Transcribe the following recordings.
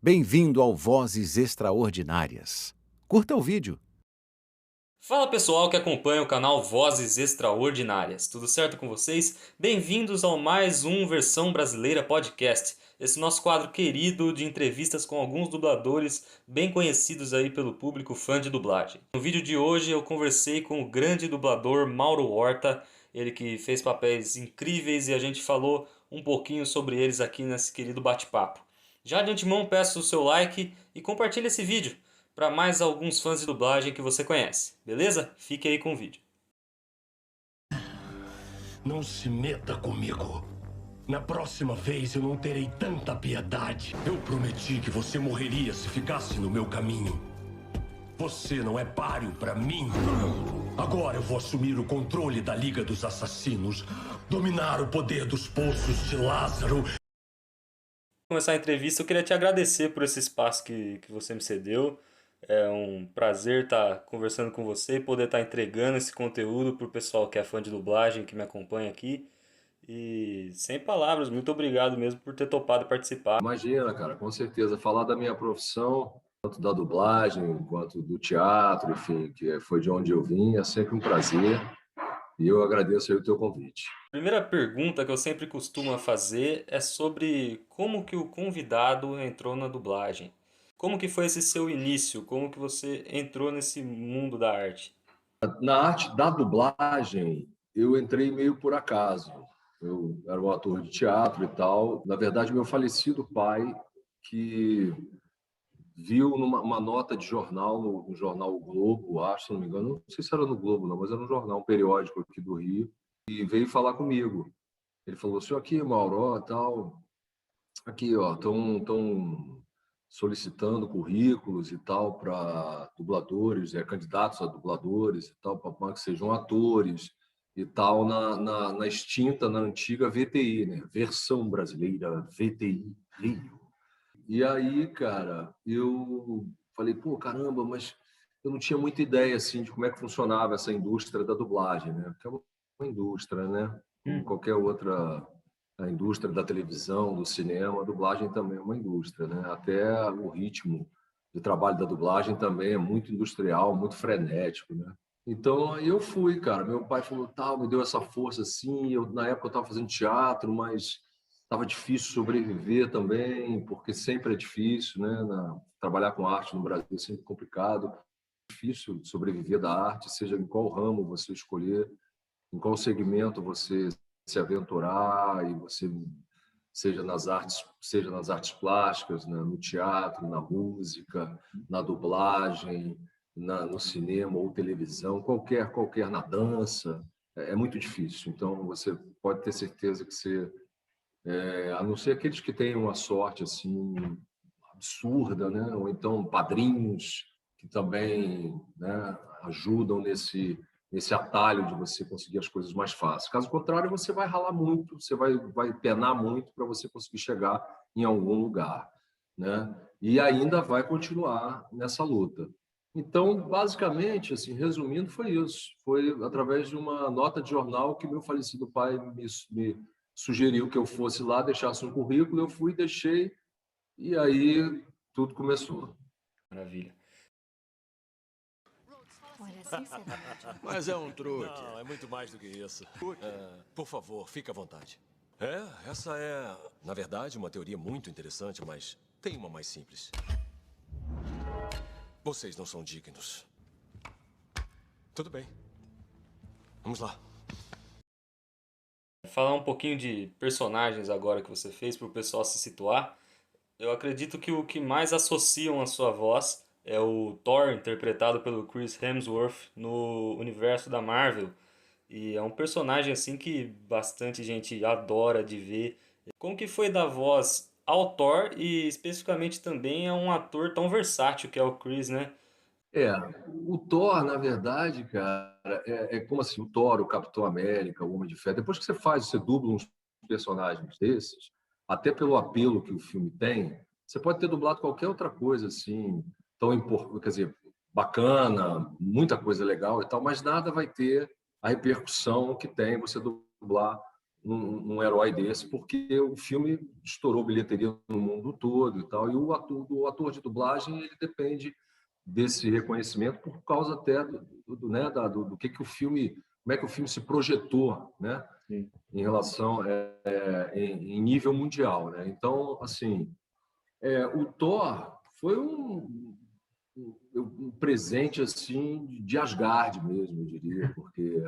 Bem-vindo ao Vozes Extraordinárias. Curta o vídeo. Fala pessoal que acompanha o canal Vozes Extraordinárias, tudo certo com vocês? Bem-vindos ao mais um Versão Brasileira Podcast, esse nosso quadro querido de entrevistas com alguns dubladores bem conhecidos aí pelo público fã de dublagem. No vídeo de hoje eu conversei com o grande dublador Mauro Horta, ele que fez papéis incríveis e a gente falou um pouquinho sobre eles aqui nesse querido bate-papo. Já de antemão peço o seu like e compartilhe esse vídeo para mais alguns fãs de dublagem que você conhece, beleza? Fique aí com o vídeo. Não se meta comigo. Na próxima vez eu não terei tanta piedade. Eu prometi que você morreria se ficasse no meu caminho. Você não é páreo para mim. Agora eu vou assumir o controle da Liga dos Assassinos, dominar o poder dos poços de Lázaro. Começar a entrevista, eu queria te agradecer por esse espaço que você me cedeu. É um prazer estar conversando com você e poder estar entregando esse conteúdo para o pessoal que é fã de dublagem, que me acompanha aqui. E sem palavras, muito obrigado mesmo por ter topado participar. Imagina, cara, com certeza. Falar da minha profissão, tanto da dublagem quanto do teatro, enfim, que foi de onde eu vim, é sempre um prazer. E eu agradeço aí o teu convite. A primeira pergunta que eu sempre costumo fazer é sobre como que o convidado entrou na dublagem. Como que foi esse seu início? Como que você entrou nesse mundo da arte? Na arte da dublagem, eu entrei meio por acaso. Eu era um ator de teatro e tal. Na verdade, meu falecido pai, que viu numa uma nota de jornal, no jornal O Globo, acho, se não me engano, não sei se era no Globo, não, mas era um jornal, um periódico aqui do Rio, e veio falar comigo. Ele falou assim: aqui, Mauro, ó, tal, aqui, ó, estão solicitando currículos e tal para dubladores, candidatos a dubladores e tal, para que sejam atores e tal, na extinta, na antiga VTI, né? Versão Brasileira, VTI Rio. E aí, cara, eu falei, pô, caramba, mas eu não tinha muita ideia, assim, de como é que funcionava essa indústria da dublagem, né? Porque é uma indústria, né? Como qualquer outra, a indústria da televisão, do cinema, a dublagem também é uma indústria, né? Até o ritmo de trabalho da dublagem também é muito industrial, muito frenético, né? Então, aí eu fui, cara. Meu pai falou, tal, me deu essa força, assim. Na época, eu estava fazendo teatro, mas estava difícil sobreviver também, porque sempre é difícil, né? Trabalhar com arte no Brasil é sempre complicado. É difícil sobreviver da arte, seja em qual ramo você escolher, em qual segmento você se aventurar, e você seja nas artes plásticas, né? No teatro, na música, na dublagem, no cinema ou televisão, qualquer na dança, é muito difícil. Então você pode ter certeza que você, a não ser aqueles que têm uma sorte assim absurda, né? Ou então padrinhos que também, né, ajudam nesse atalho de você conseguir as coisas mais fácil. Caso contrário, você vai ralar muito, você vai penar muito para você conseguir chegar em algum lugar, né? E ainda vai continuar nessa luta. Então, basicamente, assim, resumindo, foi isso. Foi através de uma nota de jornal que meu falecido pai me sugeriu que eu fosse lá, deixasse um currículo, eu fui, deixei, e aí tudo começou. Maravilha. Olha, sinceramente. Mas é um truque. Não, é muito mais do que isso. Por favor, fique à vontade. Essa é, na verdade, uma teoria muito interessante, mas tem uma mais simples. Vocês não são dignos. Tudo bem. Vamos lá. Falar um pouquinho de personagens agora que você fez para o pessoal se situar. Eu acredito que o que mais associam a sua voz é o Thor, interpretado pelo Chris Hemsworth no universo da Marvel. E é um personagem assim que bastante gente adora de ver. Como que foi dar voz ao Thor e especificamente também a um ator tão versátil que é o Chris, né? É, o Thor, na verdade, cara, é como assim, o Thor, o Capitão América, o Homem de Ferro. Depois que você dubla uns personagens desses, até pelo apelo que o filme tem, você pode ter dublado qualquer outra coisa, assim, quer dizer, bacana, muita coisa legal e tal, mas nada vai ter a repercussão que tem você dublar um herói desse, porque o filme estourou bilheteria no mundo todo e tal, e o ator de dublagem ele depende desse reconhecimento por causa até né, do que o filme, como é que o filme se projetou, né, Sim. em relação em nível mundial, né? Então, assim, o Thor foi um presente assim de Asgard mesmo, eu diria, porque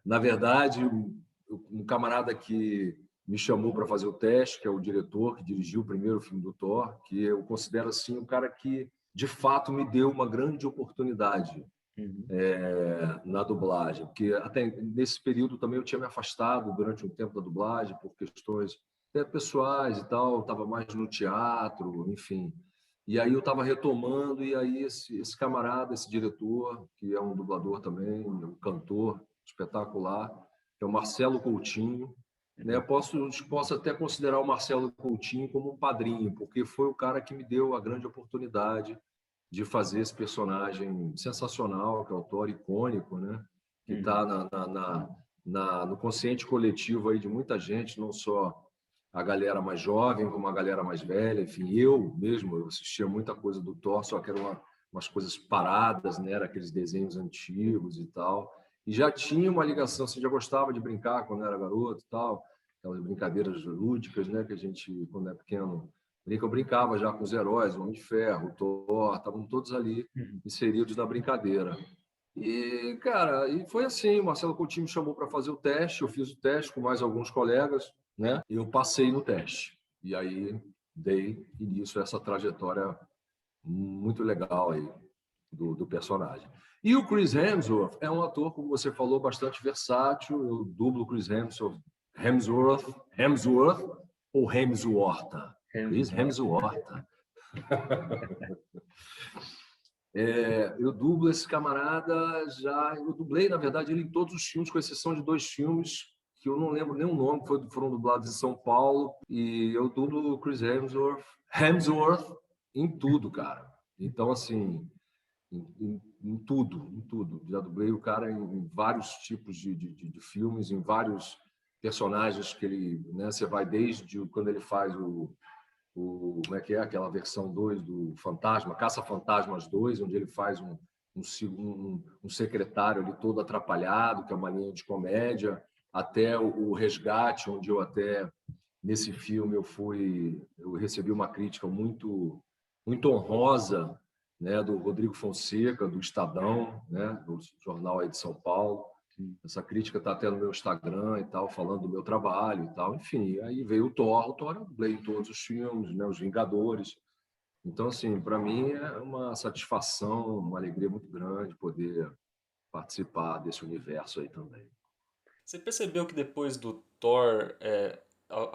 na verdade um camarada que me chamou para fazer o teste, que é o diretor que dirigiu o primeiro filme do Thor, que eu considero assim um cara que de fato me deu uma grande oportunidade na dublagem, porque até nesse período também eu tinha me afastado durante um tempo da dublagem por questões até pessoais e tal, estava mais no teatro, enfim. E aí eu estava retomando, e aí esse camarada, esse diretor, que é um dublador também, um cantor espetacular, que é o Marcelo Coutinho, né? Posso até considerar o Marcelo Coutinho como um padrinho, porque foi o cara que me deu a grande oportunidade de fazer esse personagem sensacional, que é o Thor icônico, né? Que está no consciente coletivo aí de muita gente, não só a galera mais jovem, como a galera mais velha. Enfim, eu mesmo eu assistia muita coisa do Thor, só que eram umas coisas paradas, né? Era aqueles desenhos antigos e tal. E já tinha uma ligação, assim, já gostava de brincar quando era garoto e tal, aquelas brincadeiras lúdicas, né? Que a gente, quando é pequeno, eu brincava já com os heróis, o Homem de Ferro, o Thor, estavam todos ali inseridos na brincadeira. E, cara, e foi assim, o Marcelo Coutinho me chamou para fazer o teste, eu fiz o teste com mais alguns colegas, né? E eu passei no teste. E aí dei início a essa trajetória muito legal aí do personagem. E o Chris Hemsworth é um ator, como você falou, bastante versátil. Eu dublo o Chris Hemsworth ou Hemsworth? Chris Hemsworth. Eu dublo esse camarada já. Eu dublei, na verdade, ele em todos os filmes, com exceção de 2 filmes que eu não lembro nem o nome, foram dublados em São Paulo. E eu dublo o Chris Hemsworth em tudo, cara. Então, assim, em tudo, em tudo. Já dublei o cara em vários tipos de filmes, em vários personagens que ele, né, você vai desde quando ele faz como é que é aquela versão 2 do Fantasma, Caça-Fantasmas 2, onde ele faz um secretário ali todo atrapalhado, que é uma linha de comédia, até o Resgate, onde eu até nesse filme eu recebi uma crítica muito honrosa, né, do Rodrigo Fonseca, do Estadão, né, do jornal aí de São Paulo. Essa crítica está até no meu Instagram e tal, falando do meu trabalho e tal. Enfim, aí veio o Thor eu dublei em todos os filmes, né, os Vingadores. Então, assim, para mim é uma satisfação, uma alegria muito grande poder participar desse universo aí também. Você percebeu que depois do Thor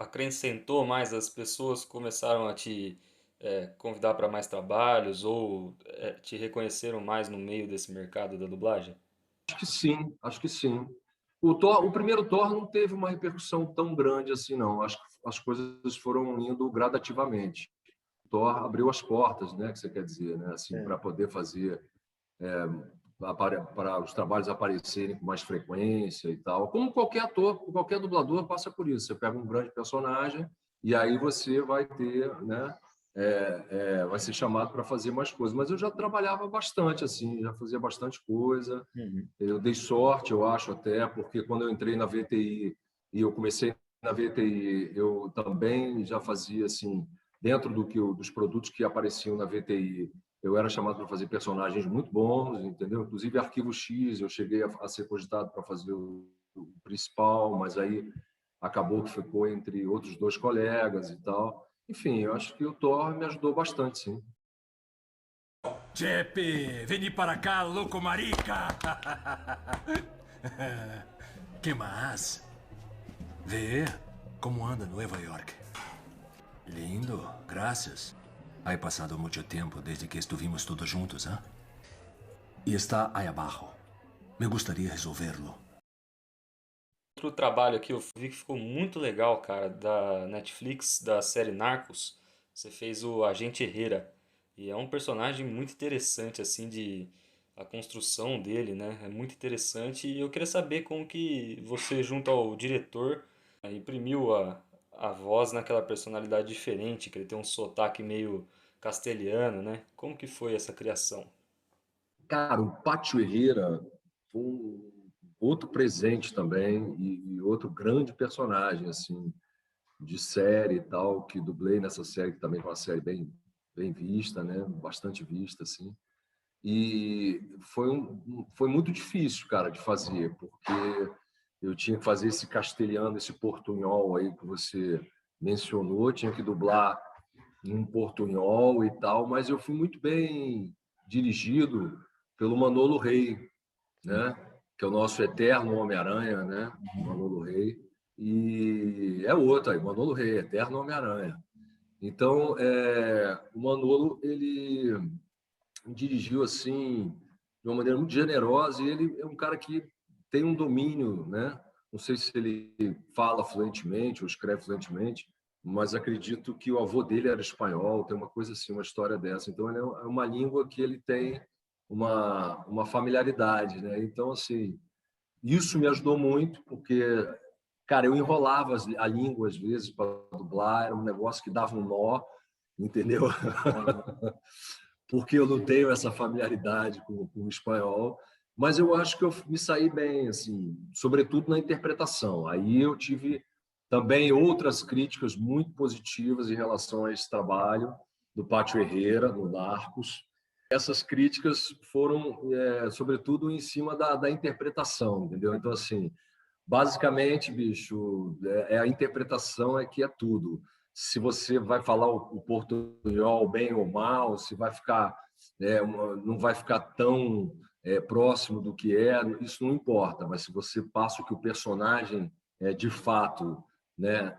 acrescentou mais, as pessoas começaram a te convidar para mais trabalhos ou te reconheceram mais no meio desse mercado da dublagem? Acho que sim, acho que sim. O primeiro Thor não teve uma repercussão tão grande assim, não. Acho que as coisas foram indo gradativamente. O Thor abriu as portas, né, que você quer dizer, né, assim, para poder fazer para os trabalhos aparecerem com mais frequência e tal. Como qualquer ator, qualquer dublador passa por isso. Você pega um grande personagem e aí você vai ter, né, vai ser chamado para fazer mais coisas. Mas eu já trabalhava bastante, assim, já fazia bastante coisa. Eu dei sorte, eu acho, até, porque quando eu entrei na VTI e eu comecei na VTI, eu também já fazia, assim, dentro dos produtos que apareciam na VTI, eu era chamado para fazer personagens muito bons, entendeu? Inclusive Arquivo X, eu cheguei a ser cogitado para fazer o principal, mas aí acabou que ficou entre outros 2 colegas e tal. Enfim, eu acho que o Thor me ajudou bastante, sim. Chepe, vení para cá, louco marica. ¿Qué más? Ve cómo anda Nueva York. Lindo, gracias. Ha pasado mucho tiempo desde que estuvimos todos juntos, ¿eh? Y está ahí abajo. Me gustaría resolverlo. Outro trabalho aqui eu vi que ficou muito legal, cara, da Netflix, da série Narcos. Você fez o Agente Herrera. E é um personagem muito interessante, assim, a construção dele, né? É muito interessante e eu queria saber como que você, junto ao diretor, imprimiu a voz naquela personalidade diferente, que ele tem um sotaque meio castelhano, né? Como que foi essa criação? Cara, o Pátio Herrera foi outro presente também e outro grande personagem, assim, de série e tal, que dublei nessa série, que também é uma série bem vista, né? Bastante vista, assim. E foi muito difícil, cara, de fazer, porque eu tinha que fazer esse castelhano, esse portunhol aí que você mencionou, tinha que dublar em um portunhol e tal, mas eu fui muito bem dirigido pelo Manolo Rey, né? Que é o nosso eterno Homem-Aranha, né? Manolo Rey. E é outro aí, Manolo Rey, eterno Homem-Aranha. Então, o Manolo, ele dirigiu assim de uma maneira muito generosa e ele é um cara que tem um domínio, né? Não sei se ele fala fluentemente ou escreve fluentemente, mas acredito que o avô dele era espanhol, tem uma coisa assim, uma história dessa. Então, é uma língua que ele tem uma familiaridade, né? Então, assim, isso me ajudou muito, porque, cara, eu enrolava a língua às vezes para dublar, era um negócio que dava um nó, entendeu? Porque eu não tenho essa familiaridade com o espanhol, mas eu acho que eu me saí bem, assim, sobretudo na interpretação. Aí eu tive também outras críticas muito positivas em relação a esse trabalho do Pátio Herrera, no Narcos. Essas críticas foram, sobretudo, em cima da interpretação, entendeu? Então, assim, basicamente, bicho, a interpretação é que é tudo. Se você vai falar o portunhol bem ou mal, se vai ficar, não vai ficar tão próximo do que é, isso não importa. Mas se você passa o que o personagem de fato, né,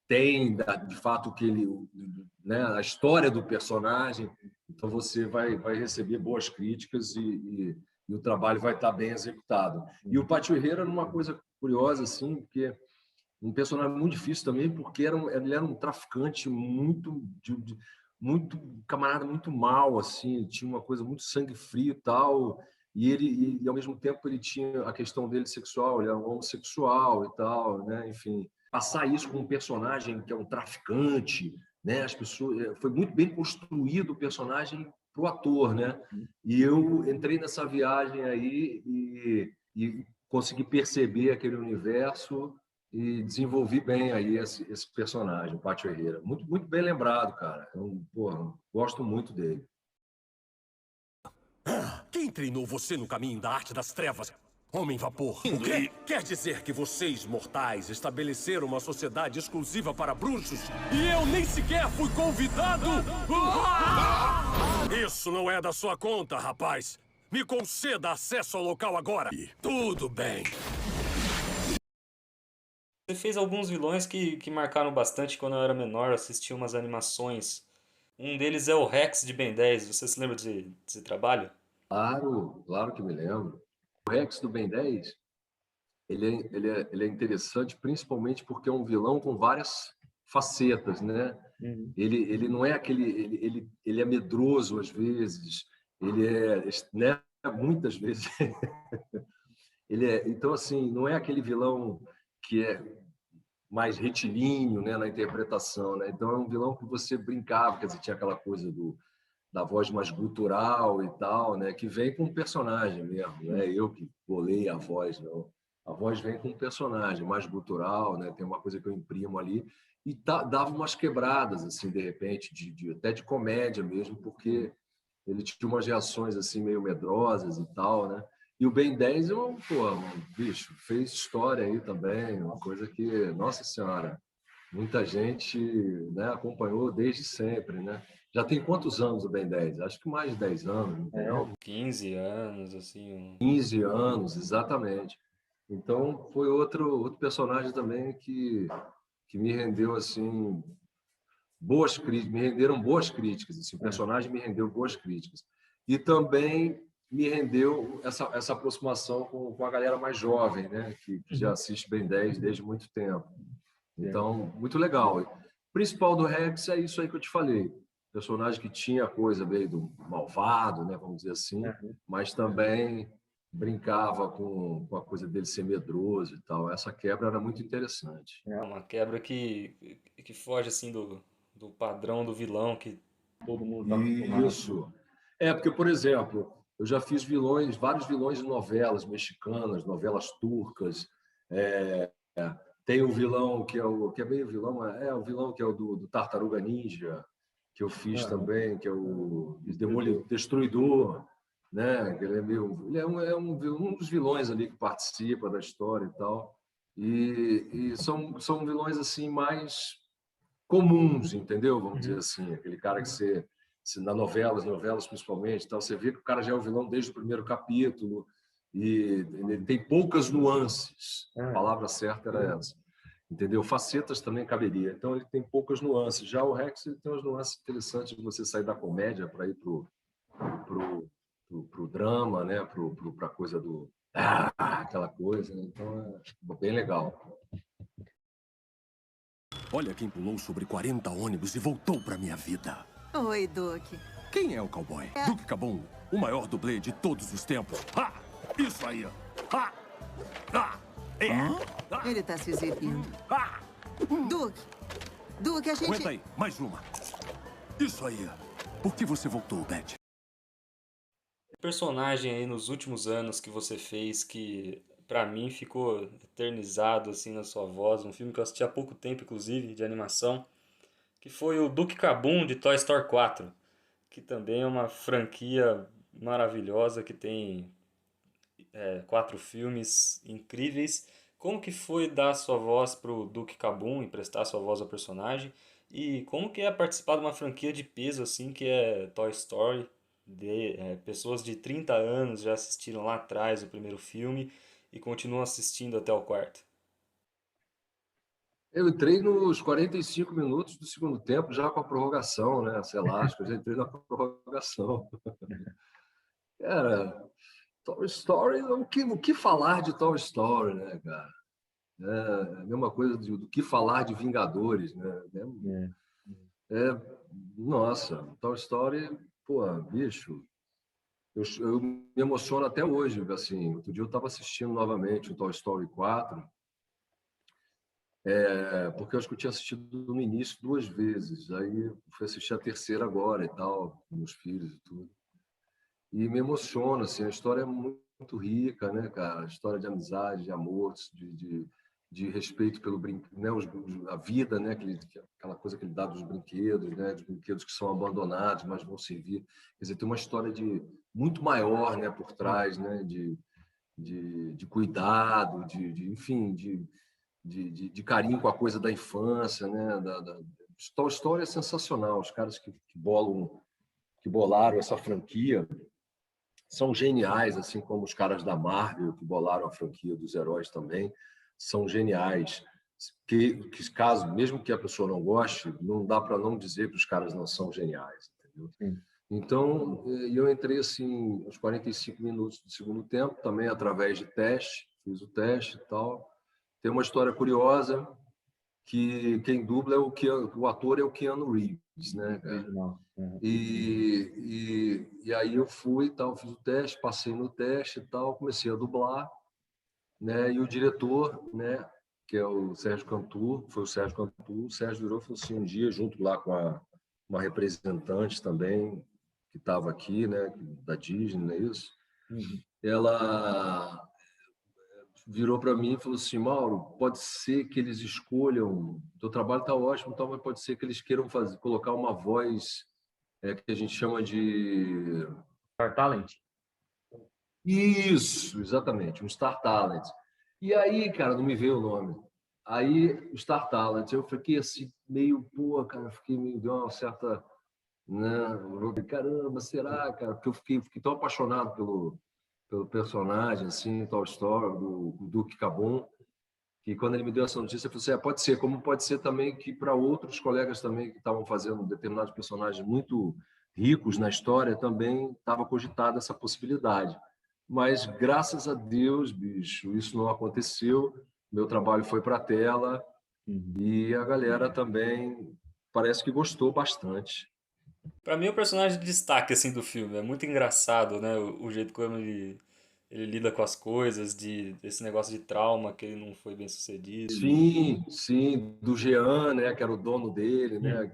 tem, de fato, que ele, né, a história do personagem, então você vai receber boas críticas e o trabalho vai estar bem executado. E o Pátio Herrera era uma coisa curiosa, assim, porque um personagem muito difícil também, porque ele era um traficante muito camarada, muito mal, assim, ele tinha uma coisa muito sangue frio e tal, e ao mesmo tempo ele tinha a questão dele sexual, ele era um homossexual e tal, né? Enfim, passar isso com um personagem que é um traficante, né? As pessoas, foi muito bem construído o personagem para o ator, né? E eu entrei nessa viagem aí e consegui perceber aquele universo e desenvolvi bem aí esse personagem, o Pátio Herrera. Muito bem lembrado, cara. Eu, porra, gosto muito dele. Quem treinou você no caminho da arte das trevas? Homem Vapor. O quê? Quer dizer que vocês, mortais, estabeleceram uma sociedade exclusiva para bruxos e eu nem sequer fui convidado? Isso não é da sua conta, rapaz. Me conceda acesso ao local agora. Tudo bem. Você fez alguns vilões que marcaram bastante quando eu era menor, eu assistia umas animações. Um deles é o Rex de Ben 10. Você se lembra desse trabalho? Claro que me lembro. O Rex do Ben 10, ele é interessante principalmente porque é um vilão com várias facetas, né? Ele não é aquele... Ele é medroso às vezes, ele é... Né? Muitas vezes. Então, assim, não é aquele vilão que é mais retilíneo, né, na interpretação, né? Então é um vilão que você brincava, quer dizer, tinha aquela coisa da voz mais gutural e tal, né, que vem com o personagem mesmo, não é eu que bolei a voz, não. A voz vem com o personagem mais gutural, né? Tem uma coisa que eu imprimo ali e dava umas quebradas assim, de repente, até de comédia mesmo, porque ele tinha umas reações assim meio medrosas e tal, né? E o Ben 10 bicho, fez história aí também, uma coisa que, nossa senhora, muita gente, né, acompanhou desde sempre, né? Já tem quantos anos o Ben 10? Acho que mais de 10 anos, não? 15 anos, assim. 15 anos, exatamente. Então, foi outro personagem também que me rendeu, assim, boas críticas, me renderam boas críticas. Esse personagem me rendeu boas críticas. E também me rendeu essa aproximação com a galera mais jovem, né? Que já assiste Ben 10 desde muito tempo. Então, muito legal. O principal do Rex é isso aí que eu te falei. personagem que tinha a coisa meio do malvado, né, vamos dizer assim, mas também brincava com a coisa dele ser medroso e tal. Essa quebra era muito interessante. É uma quebra que foge assim do padrão do vilão que todo mundo tá acostumado. Isso. Porque, por exemplo, eu já fiz vários vilões de novelas mexicanas, novelas turcas. Tem o vilão que é meio vilão, o vilão que é o do Tartaruga Ninja, que eu fiz também, que é o Destruidor, né? Ele é um dos vilões ali que participa da história e tal. E são vilões assim mais comuns, entendeu? Vamos dizer assim, aquele cara que nas novelas principalmente, tal, você vê que o cara já é o vilão desde o primeiro capítulo e ele tem poucas nuances. A palavra certa era essa. Entendeu? Facetas também caberia. Então ele tem poucas nuances. Já o Rex ele tem umas nuances interessantes de você sair da comédia para ir pro drama, né? Para a coisa do aquela coisa. Né? Então é bem legal. Olha quem pulou sobre 40 ônibus e voltou pra minha vida. Oi, Duque. Quem é o cowboy? Duke Cabum, o maior dublê de todos os tempos. Isso aí. Ele tá se exibindo. Duque, a gente... Aguenta aí, mais uma. Isso aí. Por que você voltou, Beth? Personagem aí nos últimos anos que você fez que pra mim ficou eternizado assim na sua voz, um filme que eu assisti há pouco tempo, inclusive, de animação, que foi o Duke Cabum de Toy Story 4, que também é uma franquia maravilhosa que tem 4 filmes incríveis. Como que foi dar sua voz pro Duke Cabum, emprestar sua voz ao personagem? E como que é participar de uma franquia de peso assim que é Toy Story? Pessoas de 30 anos já assistiram lá atrás o primeiro filme e continuam assistindo até o quarto. Eu entrei nos 45 minutos do segundo tempo, já com a prorrogação, né? Sei lá, acho que eu já entrei na prorrogação. Cara, Toy Story, o que falar de Toy Story, né, cara? É a mesma coisa do que falar de Vingadores, né? Nossa, Toy Story, pô, bicho, eu me emociono até hoje, assim. Outro dia eu estava assistindo novamente o Toy Story 4, porque eu acho que eu tinha assistido no início 2 vezes, aí fui assistir a terceira agora e tal, com meus filhos e tudo. E me emociona, assim, a história é muito rica, né, cara? A história de amizade, de amor, de respeito pelo brinquedo, né? A vida, né? Aquela coisa que ele dá dos brinquedos, né? Dos brinquedos que são abandonados, mas vão servir. Quer dizer, tem uma história muito maior, né? Por trás, né? De cuidado, enfim, de carinho com a coisa da infância, né? A história é sensacional. Os caras que bolaram essa franquia são geniais, assim como os caras da Marvel que bolaram a franquia dos heróis também, são geniais. Caso, mesmo que a pessoa não goste, não dá para não dizer que os caras não são geniais, entendeu? Sim. Então, eu entrei assim aos 45 minutos do segundo tempo, também através de teste, fiz o teste e tal. Tem uma história curiosa que quem dubla o ator é o Keanu Reeves, né? E aí eu fui, tal, fiz o teste, passei no teste e tal, comecei a dublar, né? E o diretor, né? Que é o Sérgio Cantu, o Sérgio virou e falou assim, um dia junto lá com uma representante também que estava aqui, né? Da Disney, não é isso? Ela virou para mim e falou assim, Mauro, pode ser que eles escolham, o teu trabalho está ótimo, mas pode ser que eles queiram colocar uma voz que a gente chama de... Star Talent? Isso, exatamente, um Star Talent. E aí, cara, não me veio o nome. Aí, o Star Talent, eu fiquei assim, meio, cara, deu uma certa... Né? Caramba, será, cara? Porque eu fiquei tão apaixonado pelo personagem, assim, Toy Story, do Duke Cabum, que quando ele me deu essa notícia, eu falei assim, pode ser, como pode ser também que para outros colegas também que estavam fazendo determinados personagens muito ricos na história, também estava cogitada essa possibilidade. Mas, graças a Deus, bicho, isso não aconteceu, meu trabalho foi para a tela e a galera também parece que gostou bastante. Pra mim é o personagem de destaque assim do filme. É muito engraçado, né? O jeito como ele lida com as coisas, desse negócio de trauma que ele não foi bem sucedido. Sim, sim, do Jean, né, que era o dono dele, né,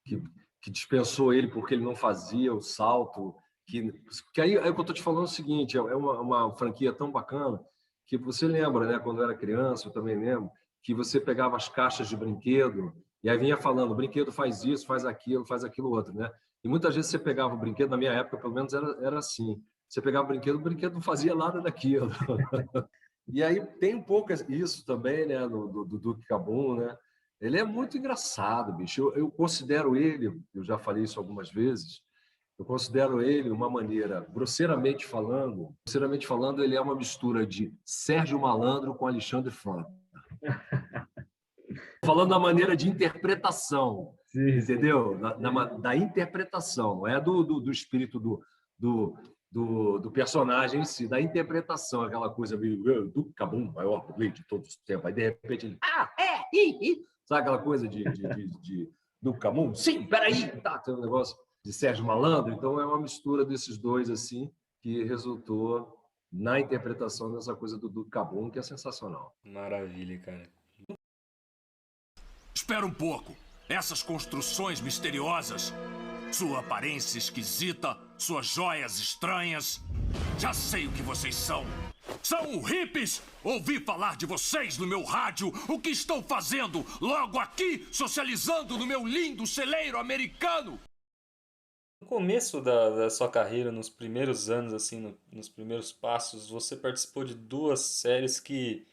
que, que dispensou ele porque ele não fazia o salto. Que aí é o que eu estou te falando é o seguinte: é uma franquia tão bacana que você lembra, né, quando eu era criança, eu também lembro, que você pegava as caixas de brinquedo e aí vinha falando: o brinquedo faz isso, faz aquilo outro, né? E muitas vezes você pegava o brinquedo, na minha época, pelo menos era assim. Você pegava o brinquedo não fazia nada daquilo. E aí tem um pouco isso também, né, do Duke Cabum, né? Ele é muito engraçado, bicho. Eu considero ele, eu já falei isso algumas vezes, eu considero ele uma maneira, grosseiramente falando, ele é uma mistura de Sérgio Malandro com Alexandre Frota. Falando da maneira de interpretação, entendeu? Da interpretação, não é do espírito do personagem em si, da interpretação, aquela coisa meio do Cabum, maior dublê de todos os tempos. Aí, de repente, ele. Sabe aquela coisa do Cabum? Sim, peraí! Tá, tem um negócio de Sérgio Malandro. Então, é uma mistura desses dois, assim, que resultou na interpretação dessa coisa do Cabum, que é sensacional. Maravilha, cara. Espera um pouco. Essas construções misteriosas, sua aparência esquisita, suas joias estranhas. Já sei o que vocês são. São hippies! Ouvi falar de vocês no meu rádio. O que estão fazendo logo aqui, socializando no meu lindo celeiro americano? No começo da sua carreira, nos primeiros anos, assim, nos primeiros passos, você participou de duas séries que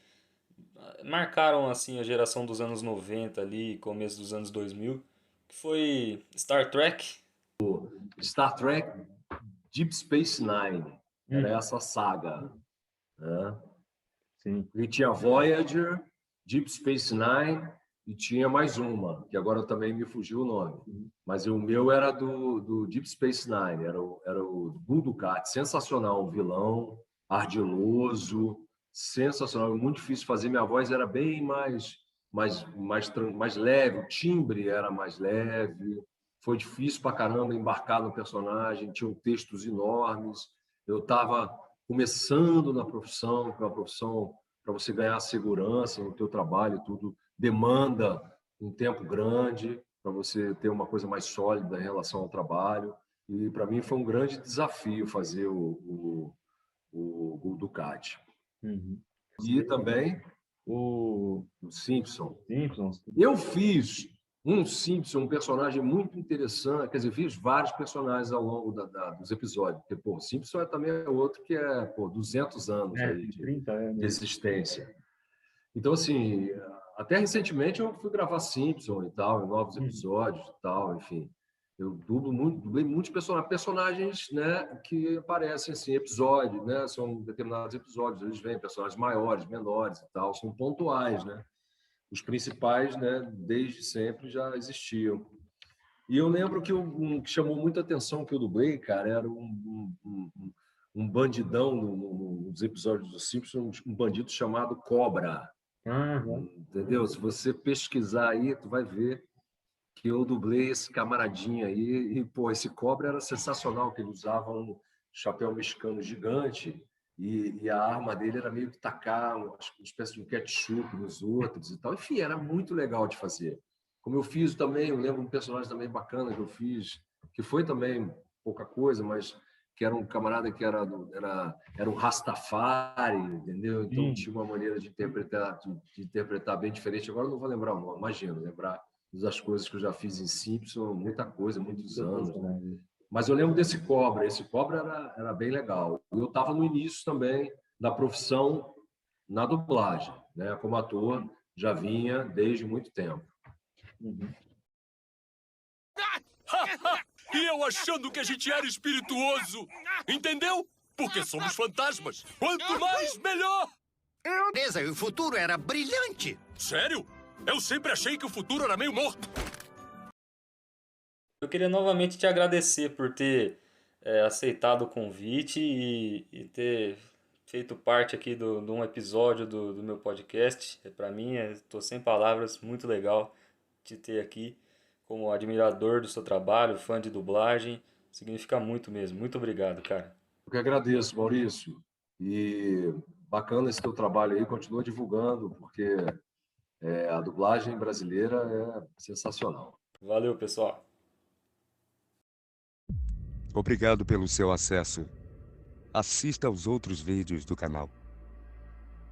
marcaram assim a geração dos anos 90 ali, começo dos anos 2000, que foi Star Trek. Star Trek Deep Space Nine. Era essa saga. Né? Sim. E tinha Voyager, Deep Space Nine e tinha mais uma, que agora também me fugiu o nome. Mas o meu era do Deep Space Nine, era o Gul Dukat, sensacional, um vilão, ardiloso, sensacional, muito difícil fazer. Minha voz era bem mais leve, o timbre era mais leve. Foi difícil pra caramba embarcar no personagem, tinham textos enormes. Eu estava começando na profissão, que é uma profissão para você ganhar segurança no teu trabalho, tudo demanda um tempo grande para você ter uma coisa mais sólida em relação ao trabalho. E para mim foi um grande desafio fazer o Ducati. Uhum. E também O o Simpson. Simpsons. Eu fiz um Simpson, um personagem muito interessante, quer dizer, fiz vários personagens ao longo dos episódios, porque, pô, o Simpson também é outro que é, pô, 200 anos aí de 30 anos. existência. Então, assim, até recentemente eu fui gravar Simpson e tal, em novos episódios e tal, enfim. Eu dublei muitos personagens, né, que aparecem assim, episódios, né, são determinados episódios, eles vêm personagens maiores, menores e tal, são pontuais, né? Os principais, né, desde sempre já existiam. E eu lembro que um que chamou muita atenção que eu dublei, cara, era um bandidão nos episódios do Simpsons, um bandido chamado Cobra. Entendeu? Se você pesquisar aí, tu vai ver que eu dublei esse camaradinho aí. E, pô, esse Cobra era sensacional, que ele usava um chapéu mexicano gigante e a arma dele era meio que tacar uma espécie de um ketchup nos outros e tal. Enfim, era muito legal de fazer. Como eu fiz também, eu lembro um personagem também bacana que eu fiz, que foi também pouca coisa, mas que era um camarada que era um Rastafari, entendeu? Então tinha uma maneira de interpretar bem diferente. Agora eu não vou lembrar o nome, imagino, lembrar das coisas que eu já fiz em Simpson, muita coisa, muitos anos. Né? Mas eu lembro desse Cobra, esse Cobra era bem legal. Eu estava no início também da profissão na dublagem, né? Como ator, já vinha desde muito tempo. E eu achando que a gente era espirituoso. Entendeu? Porque somos fantasmas. Quanto mais, melhor. Beleza, e o futuro era brilhante. Sério? Eu sempre achei que o futuro era meio morto. Eu queria novamente te agradecer por ter aceitado o convite e ter feito parte aqui de um episódio do meu podcast. Para mim, estou sem palavras, muito legal te ter aqui como admirador do seu trabalho, fã de dublagem. Significa muito mesmo. Muito obrigado, cara. Eu que agradeço, Maurício. E bacana esse teu trabalho aí, continua divulgando, porque a dublagem brasileira é sensacional. Valeu, pessoal. Obrigado pelo seu acesso. Assista aos outros vídeos do canal.